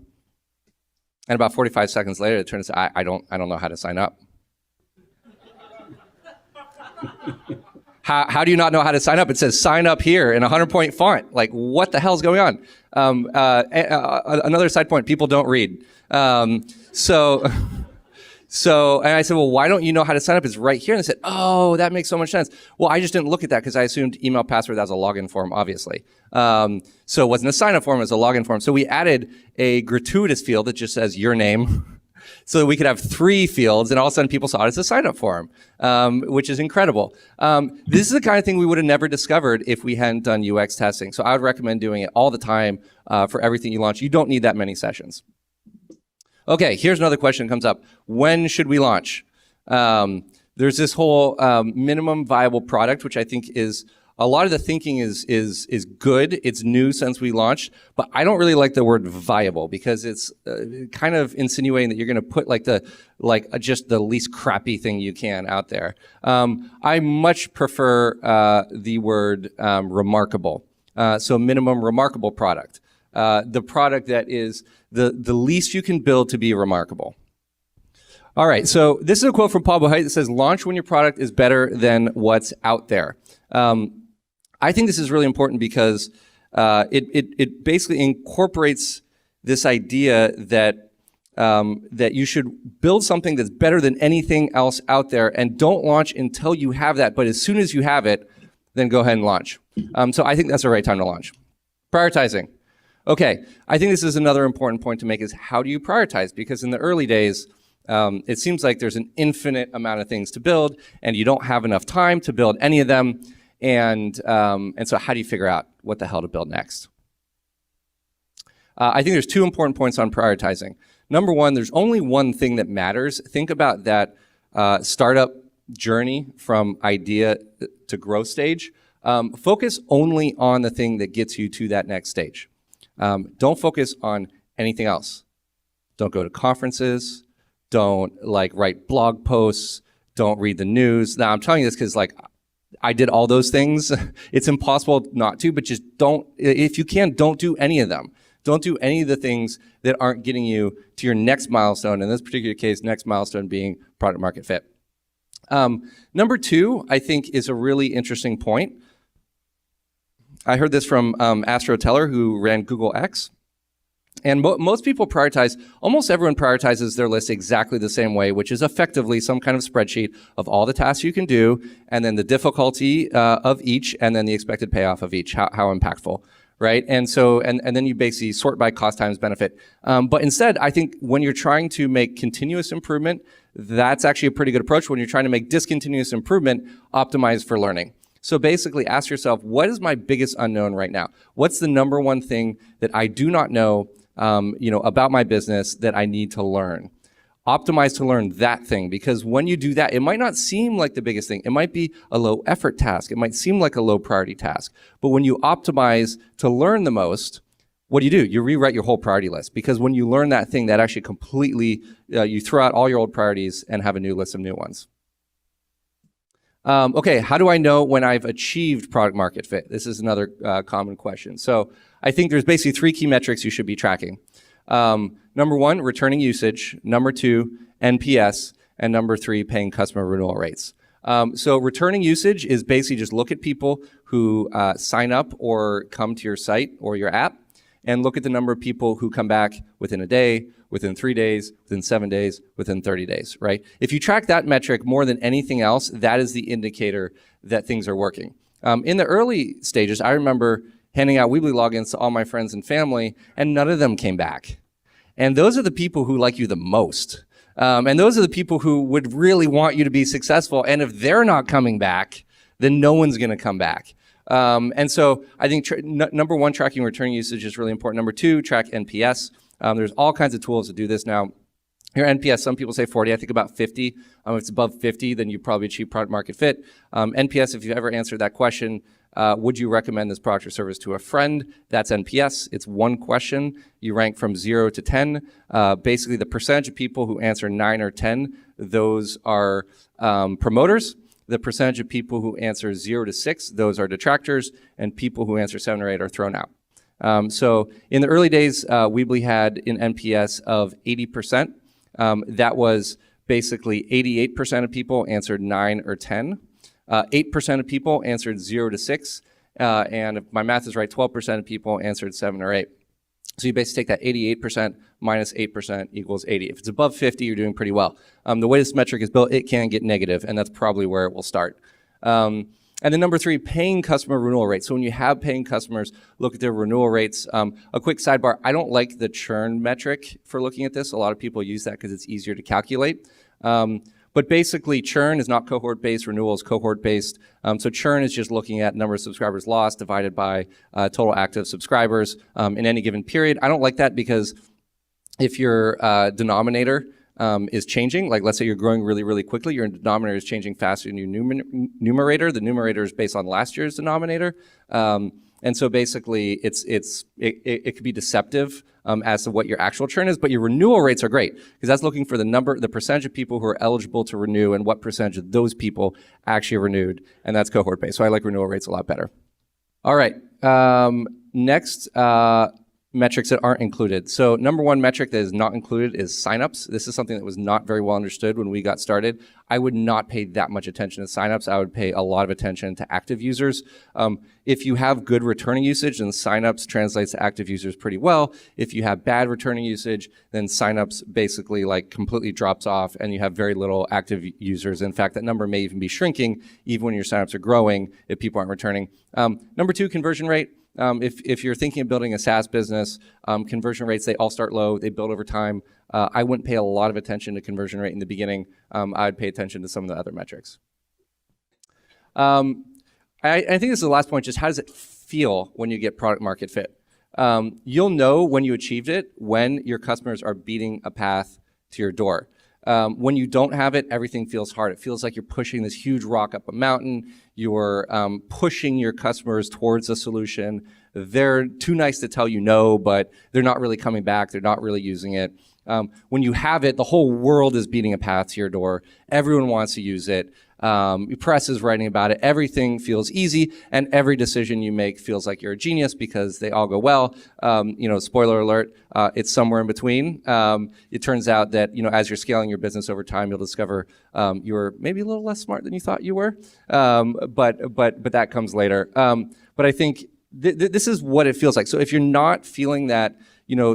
45 seconds later, it turns out I don't know how to sign up. How do you not know how to sign up? It says sign up here in a 100-point font. Like, what the hell's going on? Another side point, people don't read. So and I said, well, why don't you know how to sign up? It's right here. And they said, oh, that makes so much sense. Well, I just didn't look at that because I assumed email password as a login form, obviously. So it wasn't a sign up form, it was a login form. So we added a gratuitous field that just says your name so that we could have 3 fields, and all of a sudden people saw it as a sign up form, which is incredible. This is the kind of thing we would have never discovered if we hadn't done UX testing. So I would recommend doing it all the time for everything you launch. You don't need that many sessions. Okay, here's another question that comes up. When should we launch? There's this whole minimum viable product, which I think is, a lot of the thinking is good. It's new since we launched, but I don't really like the word viable because it's kind of insinuating that you're going to put just the least crappy thing you can out there. I much prefer the word remarkable. So minimum remarkable product. The product that is the least you can build to be remarkable. All right, so this is a quote from Pablo Haidt that says, launch when your product is better than what's out there. I think this is really important because it basically incorporates this idea that you should build something that's better than anything else out there, and don't launch until you have that. But as soon as you have it, then go ahead and launch. So I think that's the right time to launch. Prioritizing. Okay, I think this is another important point to make is how do you prioritize? Because in the early days, it seems like there's an infinite amount of things to build, and you don't have enough time to build any of them. And so how do you figure out what the hell to build next? I think there's 2 important points on prioritizing. Number one, there's only one thing that matters. Think about that startup journey from idea to growth stage. Focus only on the thing that gets you to that next stage. Don't focus on anything else. Don't go to conferences. Don't write blog posts. Don't read the news. Now I'm telling you this because I did all those things. It's impossible not to, but just don't, if you can, don't do any of them. Don't do any of the things that aren't getting you to your next milestone. In this particular case, next milestone being product market fit. Number 2, I think, is a really interesting point. I heard this from Astro Teller, who ran Google X. And most people prioritize, almost everyone prioritizes their list exactly the same way, which is effectively some kind of spreadsheet of all the tasks you can do, and then the difficulty of each, and then the expected payoff of each, how impactful, right? And so, and then you basically sort by cost times benefit. But instead, I think when you're trying to make continuous improvement, that's actually a pretty good approach. When you're trying to make discontinuous improvement, optimize for learning. So basically ask yourself, what is my biggest unknown right now? What's the number one thing that I do not know about my business that I need to learn? Optimize to learn that thing, because when you do that, it might not seem like the biggest thing. It might be a low effort task. It might seem like a low priority task. But when you optimize to learn the most, what do? You rewrite your whole priority list, because when you learn that thing, that actually completely, you throw out all your old priorities and have a new list of new ones. Okay, how do I know when I've achieved product market fit? This is another common question. So I think there's basically 3 key metrics you should be tracking. Number 1, returning usage. Number 2, NPS. And number 3, paying customer renewal rates. So returning usage is basically just look at people who sign up or come to your site or your app, and look at the number of people who come back within a day, within 3 days, within 7 days, within 30 days, right? If you track that metric more than anything else, that is the indicator that things are working. In the early stages, I remember handing out Weebly logins to all my friends and family, and none of them came back. And those are the people who like you the most. And those are the people who would really want you to be successful. And if they're not coming back, then no one's going to come back. And so I think number 1, tracking return usage is really important. Number 2, track NPS. There's all kinds of tools to do this now. Your NPS, some people say 40, I think about 50. If it's above 50, then you probably achieve product market fit. NPS, if you've ever answered that question, Would you recommend this product or service to a friend? That's NPS. It's one question. You rank from 0 to 10. Basically, the percentage of people who answer 9 or 10, those are promoters. The percentage of people who answer 0 to 6, those are detractors. And people who answer 7 or 8 are thrown out. So in the early days, Weebly had an NPS of 80%. That was basically 88% of people answered 9 or 10. 8% of people answered 0 to 6. And if my math is right, 12% of people answered 7 or 8. So you basically take that 88% minus 8% equals 80. If it's above 50, you're doing pretty well. The way this metric is built, it can get negative, and that's probably where it will start. And then number 3, paying customer renewal rates. So when you have paying customers, look at their renewal rates. A quick sidebar, I don't like the churn metric for looking at this. A lot of people use that because it's easier to calculate. But basically, churn is not cohort-based, renewal is cohort-based. So churn is just looking at number of subscribers lost divided by total active subscribers in any given period. I don't like that because if your denominator is changing, like let's say you're growing really, really quickly, your denominator is changing faster than your numerator. The numerator is based on last year's denominator. And so basically, it could be deceptive as to what your actual churn is, but your renewal rates are great because that's looking for the percentage of people who are eligible to renew and what percentage of those people actually renewed, and that's cohort-based. So I like renewal rates a lot better. All right, next, metrics that aren't included. So number 1 metric that is not included is signups. This is something that was not very well understood when we got started. I would not pay that much attention to signups. I would pay a lot of attention to active users. If you have good returning usage, then signups translates to active users pretty well. If you have bad returning usage, then signups basically like completely drops off and you have very little active users. In fact, that number may even be shrinking even when your signups are growing if people aren't returning. Number 2, conversion rate. If you're thinking of building a SaaS business, conversion rates, they all start low, they build over time. I wouldn't pay a lot of attention to conversion rate in the beginning. I'd pay attention to some of the other metrics. I think this is the last point, just how does it feel when you get product market fit? You'll know when you achieved it, when your customers are beating a path to your door. When you don't have it, everything feels hard. It feels like you're pushing this huge rock up a mountain. You're pushing your customers towards a solution. They're too nice to tell you no, but they're not really coming back. They're not really using it. When you have it, the whole world is beating a path to your door. Everyone wants to use it. Press is writing about it. Everything feels easy, and every decision you make feels like you're a genius because they all go well. Spoiler alert, it's somewhere in between. It turns out that as you're scaling your business over time, you'll discover you're maybe a little less smart than you thought you were. But that comes later. But I think this is what it feels like. So if you're not feeling that,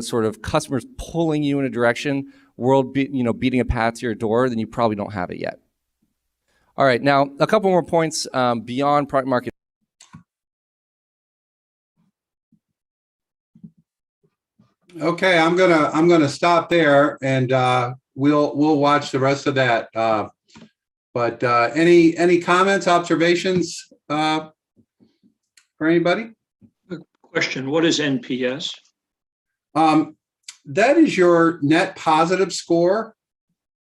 sort of customers pulling you in a direction, world beating a path to your door, then you probably don't have it yet. All right, now a couple more points beyond product market. Okay, I'm gonna stop there, and we'll watch the rest of that. But any comments, observations for anybody? Question, what is NPS? That is your net positive score.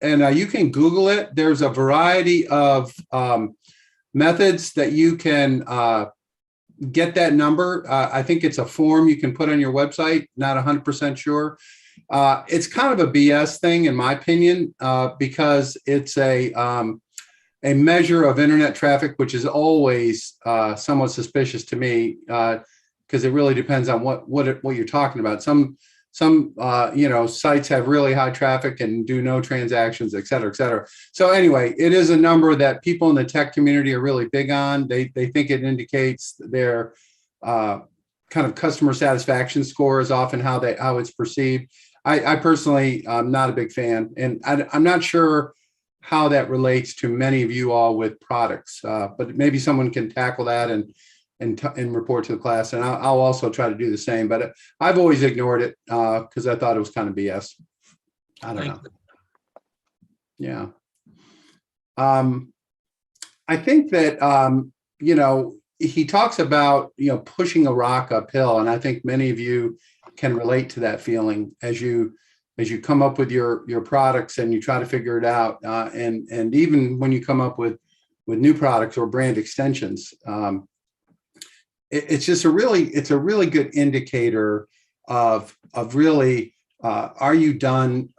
And you can Google it. There's a variety of methods that you can get that number. I think it's a form you can put on your website, not 100% sure. It's kind of a BS thing, in my opinion, because it's a measure of internet traffic, which is always somewhat suspicious to me, because it really depends on what you're talking about. Some sites have really high traffic and do no transactions, et cetera, et cetera. So anyway, it is a number that people in the tech community are really big on. They think it indicates their kind of customer satisfaction score is often how it's perceived. I personally am not a big fan, and I'm not sure how that relates to many of you all with products, but maybe someone can tackle that and report to the class, and I'll also try to do the same. But I've always ignored it because I thought it was kind of BS. I don't know. Yeah. I think that he talks about pushing a rock uphill, and I think many of you can relate to that feeling as you come up with your products and you try to figure it out, and even when you come up with new products or brand extensions. it's just it's a really good indicator of really, are you done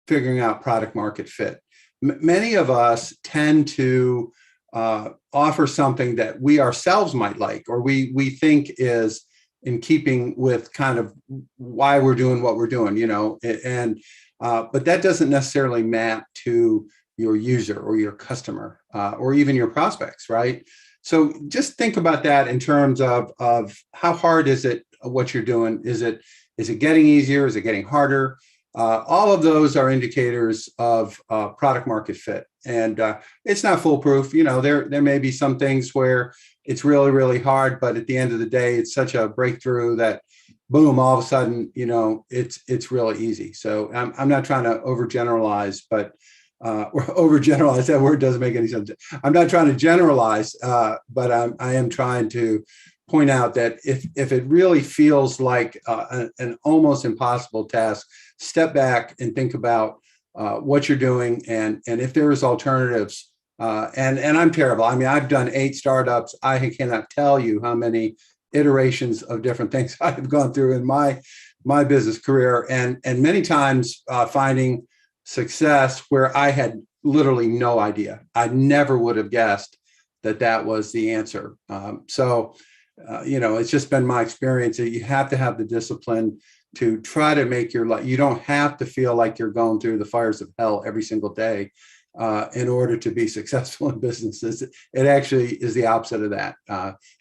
figuring out product market fit? Many of us tend to offer something that we ourselves might like, or we think is in keeping with kind of why we're doing what we're doing, and but that doesn't necessarily map to your user or your customer or even your prospects, right? So just think about that in terms of how hard is it what you're doing? Is it getting easier? Is it getting harder? All of those are indicators of product market fit, and it's not foolproof. There may be some things where it's really, really hard, but at the end of the day, it's such a breakthrough that, boom, all of a sudden, it's really easy. So I'm not trying to overgeneralize, but or overgeneralize, that word doesn't make any sense. I'm not trying to generalize, but I am trying to point out that if it really feels like an almost impossible task, step back and think about what you're doing, and if there is alternatives. And I'm terrible. I mean, I've done 8 startups. I cannot tell you how many iterations of different things I've gone through in my business career, and many times finding success where I had literally no idea. I never would have guessed that was the answer. It's just been my experience that you have to have the discipline to try to make your life. You don't have to feel like you're going through the fires of hell every single day in order to be successful in businesses. It actually is the opposite of that.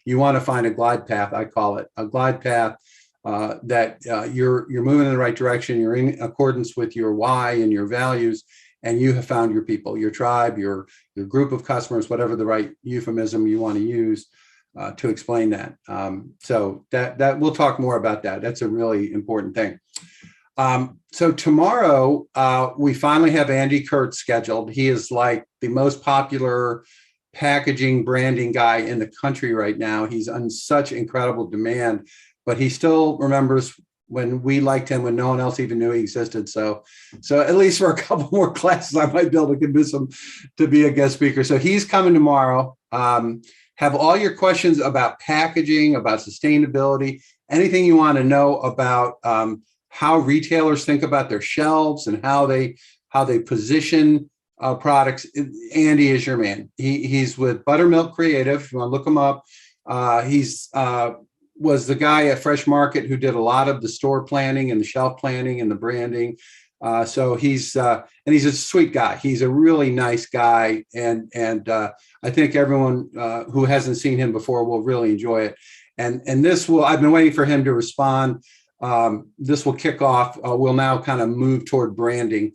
You want to find a glide path. I call it a glide path that you're moving in the right direction. You're in accordance with your why and your values, and you have found your people, your tribe, your group of customers, whatever the right euphemism you want to use to explain that. So that we'll talk more about that. That's a really important thing. So tomorrow we finally have Andy Kurtz scheduled. He is like the most popular packaging branding guy in the country right now. He's on such incredible demand, but he still remembers when we liked him when no one else even knew he existed. So at least for a couple more classes, I might be able to convince him to be a guest speaker. So he's coming tomorrow. Have all your questions about packaging, about sustainability, anything you want to know about how retailers think about their shelves and how they position products. Andy is your man. He's with Buttermilk Creative. If you want to look him up, he's was the guy at Fresh Market who did a lot of the store planning and the shelf planning and the branding. So he's a sweet guy. He's a really nice guy, and I think everyone who hasn't seen him before will really enjoy it. And I've been waiting for him to respond. This will kick off. We'll now kind of move toward branding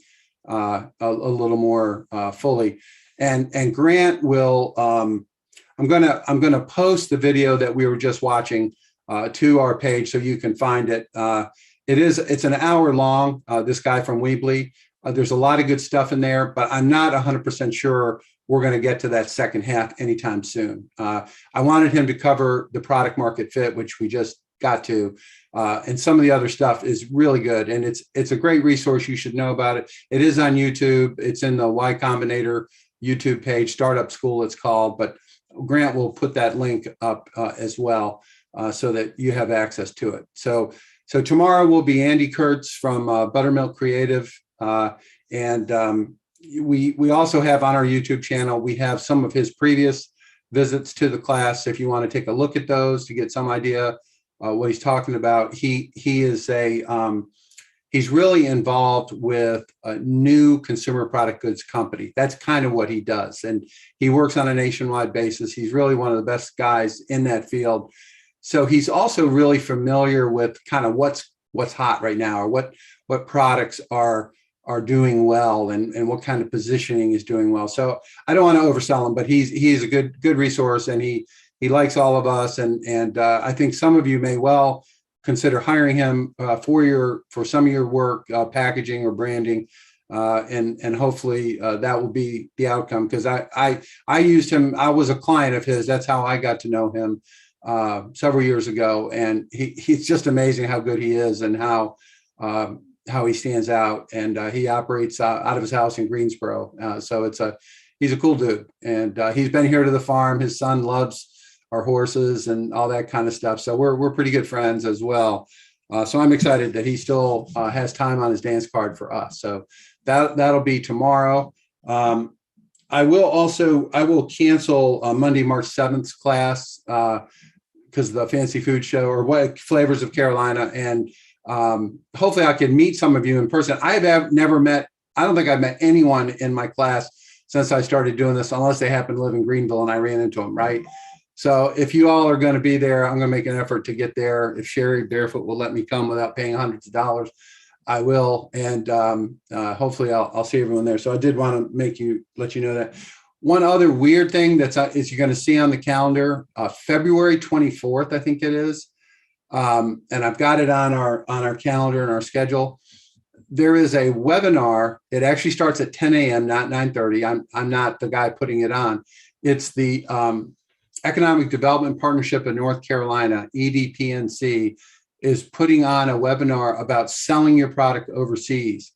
a little more fully. And Grant will. I'm gonna post the video that we were just watching to our page so you can find it. It's an hour long. This guy from Weebly. There's a lot of good stuff in there, but I'm not 100% sure we're going to get to that second half anytime soon. I wanted him to cover the product market fit, which we just got to, and some of the other stuff is really good, and it's a great resource. You should know about it. It is on YouTube. It's in the Y Combinator YouTube page, Startup School it's called, but Grant will put that link up as well so that you have access to it. So tomorrow will be Andy Kurtz from Buttermilk Creative, and we also have on our YouTube channel, we have some of his previous visits to the class. If you want to take a look at those to get some idea what he's talking about, he is he's really involved with a new consumer product goods company. That's kind of what he does, and he works on a nationwide basis. He's really one of the best guys in that field. So he's also really familiar with kind of what's hot right now, or what products are doing well, and what kind of positioning is doing well. So I don't want to oversell him, but he's a good resource, and he likes all of us, and I think some of you may well consider hiring him for some of your work, packaging or branding, and hopefully that will be the outcome, because I used him. I was a client of his. That's how I got to know him several years ago, and he's just amazing how good he is and how he stands out, and he operates out of his house in Greensboro. So he's a cool dude, and he's been here to the farm. His son loves our horses and all that kind of stuff. So we're pretty good friends as well. So I'm excited that he still has time on his dance card for us. So that'll be tomorrow. I will cancel Monday, March 7th class because the Fancy Food Show, or what Flavors of Carolina. And hopefully I can meet some of you in person. I don't think I've met anyone in my class since I started doing this, unless they happen to live in Greenville and I ran into them, right? So if you all are going to be there, I'm going to make an effort to get there. If Sherry Barefoot will let me come without paying hundreds of dollars, I will. And hopefully I'll see everyone there. So I did want to let you know that. One other weird thing is you're going to see on the calendar, February 24th, I think it is. And I've got it on our calendar and our schedule. There is a webinar. It actually starts at 10 a.m., not 9:30. I'm not the guy putting it on. It's the Economic Development Partnership of North Carolina, EDPNC, is putting on a webinar about selling your product overseas.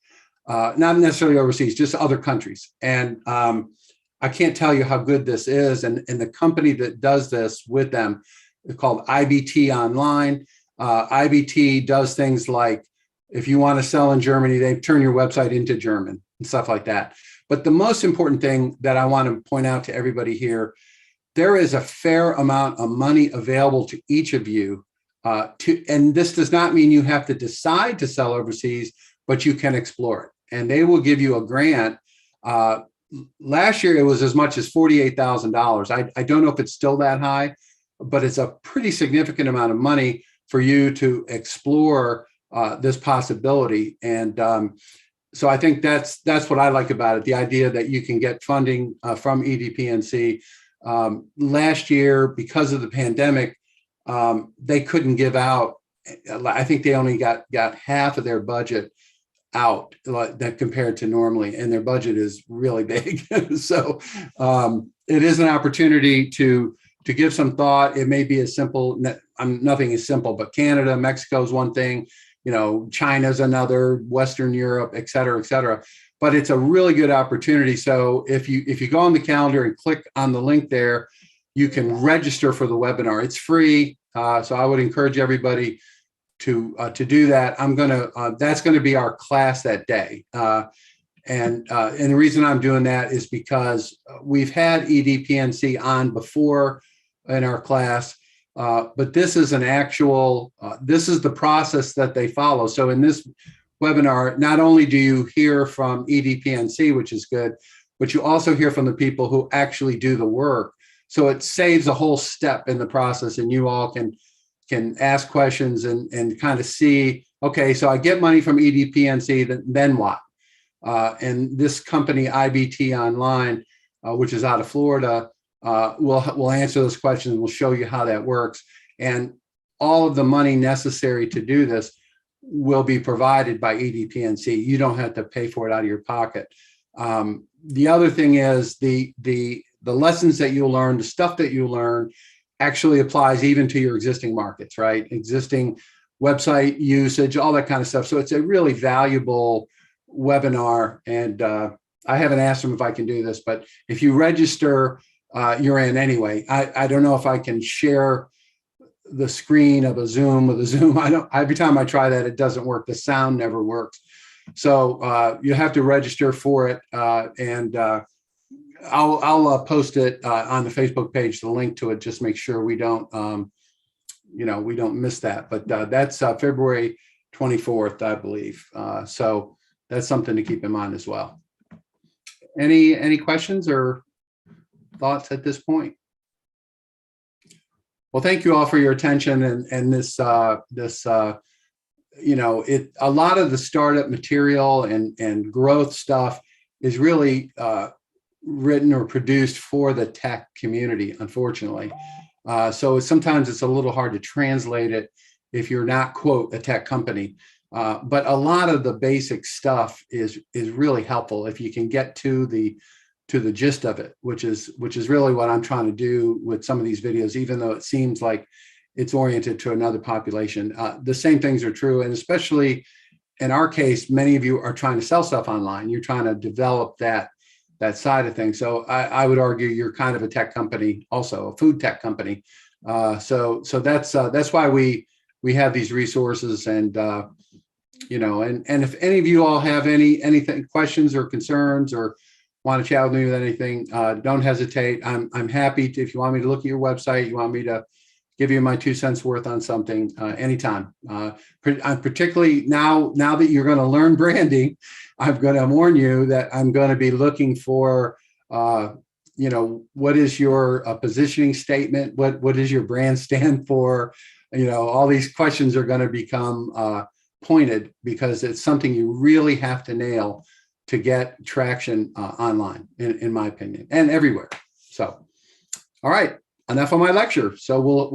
Not necessarily overseas, just other countries. And I can't tell you how good this is. And the company that does this with them is called IBT Online. IBT does things like, if you want to sell in Germany, they turn your website into German and stuff like that. But the most important thing that I want to point out to everybody here, there is a fair amount of money available to each of you. And this does not mean you have to decide to sell overseas, but you can explore it. And they will give you a grant. Last year, it was as much as $48,000. I don't know if it's still that high, but it's a pretty significant amount of money for you to explore this possibility. And so I think that's what I like about it, the idea that you can get funding from EDPNC. Last year, because of the pandemic, they couldn't give out. I think they only got half of their budget out that compared to normally, and their budget is really big. So it is an opportunity to give some thought. It may be as simple. Nothing is simple, but Canada, Mexico is one thing. China's another, Western Europe, et cetera, but it's a really good opportunity. So if you go on the calendar and click on the link there, you can register for the webinar. It's free. So I would encourage everybody to do that. That's going to be our class that day. And the reason I'm doing that is because we've had EDPNC on before in our class. But this is this is the process that they follow. So in this webinar, not only do you hear from EDPNC, which is good, but you also hear from the people who actually do the work. So it saves a whole step in the process, and you all can ask questions and kind of see, okay, so I get money from EDPNC, then what? And this company, IBT Online, which is out of Florida, we'll answer those questions. We'll show you how that works. And all of the money necessary to do this will be provided by EDPNC. You don't have to pay for it out of your pocket. The other thing is the lessons that you'll learn, the stuff that you learn actually applies even to your existing markets, right? Existing website usage, all that kind of stuff. So it's a really valuable webinar. And I haven't asked them if I can do this, but if you register, you're in anyway. I don't know if I can share the screen of a Zoom with a Zoom. Every time I try that, it doesn't work. The sound never works. So you have to register for it. And I'll post it on the Facebook page, the link to it, just make sure we don't miss that. But that's February 24th, I believe. So that's something to keep in mind as well. Any questions or thoughts at this point? Well, thank you all for your attention and this a lot of the startup material and growth stuff is really written or produced for the tech community, unfortunately. So sometimes it's a little hard to translate it if you're not, quote, a tech company. But a lot of the basic stuff is really helpful if you can get to the gist of it, which is really what I'm trying to do with some of these videos, even though it seems like it's oriented to another population. The same things are true. And especially in our case, many of you are trying to sell stuff online. You're trying to develop that that side of things. So I would argue you're kind of a tech company, also a food tech company. So that's why we have these resources, and and if any of you all have anything, questions or concerns, or want to chat with me with anything, don't hesitate. I'm happy to, if you want me to look at your website, you want me to give you my 2 cents worth on something, anytime. I'm particularly now that you're going to learn branding, I'm going to warn you that I'm going to be looking for, what is your positioning statement? What does your brand stand for? All these questions are going to become pointed, because it's something you really have to nail to get traction online, in my opinion, and everywhere. So, all right, enough of my lecture. So we'll